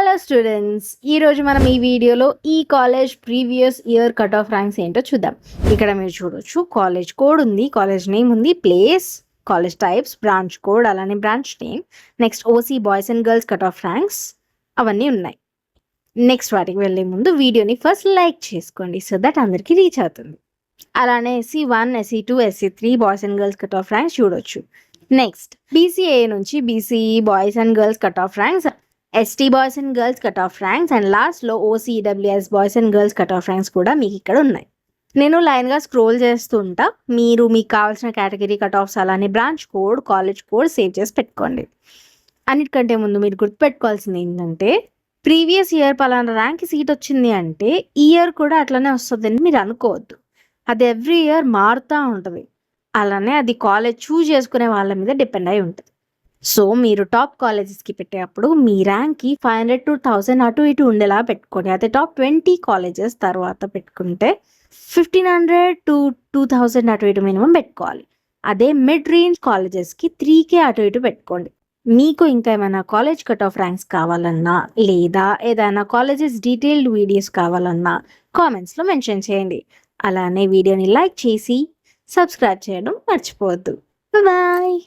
Hello students, ఈరోజు మనం ఈ వీడియోలో ఈ college previous year cut off ranks ఏంటో చూద్దాం. ఇక్కడ మీరు చూడొచ్చు, కాలేజ్ కోడ్ ఉంది, కాలేజ్ నేమ్ ఉంది, place, college types, branch code, అలానే branch name, next OC boys and girls cut off ranks అవన్నీ ఉన్నాయి. నెక్స్ట్ వాటికి వెళ్ళే ముందు వీడియోని ఫస్ట్ లైక్ చేసుకోండి సో దట్ అందరికీ రీచ్ అవుతుంది. అలానే SC1, SC2, SC3 boys and girls cut off ranks చూడొచ్చు. నెక్స్ట్ BCA నుంచి BCE boys and girls cut off ranks, ST boys and girls cut off ranks and లాస్ట్లో OCWS boys and girls cut off ranks కూడా మీకు ఇక్కడ ఉన్నాయి. నేను లైన్గా scroll చేస్తుంటా, మీరు మీకు కావాల్సిన కేటగిరీ కట్ ఆఫ్స్ అలానే branch code, college code save చేసి పెట్టుకోండి. అన్నిటికంటే ముందు మీరు గుర్తుపెట్టుకోవాల్సింది ఏంటంటే, ప్రీవియస్ ఇయర్ పలానా ర్యాంక్ సీట్ వచ్చింది అంటే ఈ ఇయర్ కూడా అట్లనే వస్తుందని మీరు అనుకోవద్దు. అది ఎవ్రీ ఇయర్ మారుతూ ఉంటుంది. అలానే అది కాలేజ్ చూజ్ చేసుకునే వాళ్ళ మీద డిపెండ్ అయి ఉంటుంది. సో మీరు టాప్ కాలేజెస్కి పెట్టేటప్పుడు మీ ర్యాంక్కి 500 to 1000 అటు ఇటు ఉండేలా పెట్టుకోండి. అదే టాప్ 20 కాలేజెస్ తర్వాత పెట్టుకుంటే 1500 to 2000 అటు ఇటు మినిమం పెట్టుకోవాలి. అదే మిడ్ రేంజ్ కాలేజెస్కి 3K అటు ఇటు పెట్టుకోండి. మీకు ఇంకా ఏమైనా కాలేజ్ కట్ ఆఫ్ ర్యాంక్స్ కావాలన్నా లేదా ఏదైనా కాలేజెస్ డీటెయిల్డ్ వీడియోస్ కావాలన్నా కామెంట్స్లో మెన్షన్ చేయండి. అలానే వీడియోని లైక్ చేసి సబ్స్క్రైబ్ చేయడం మర్చిపోవద్దు. బాయ్.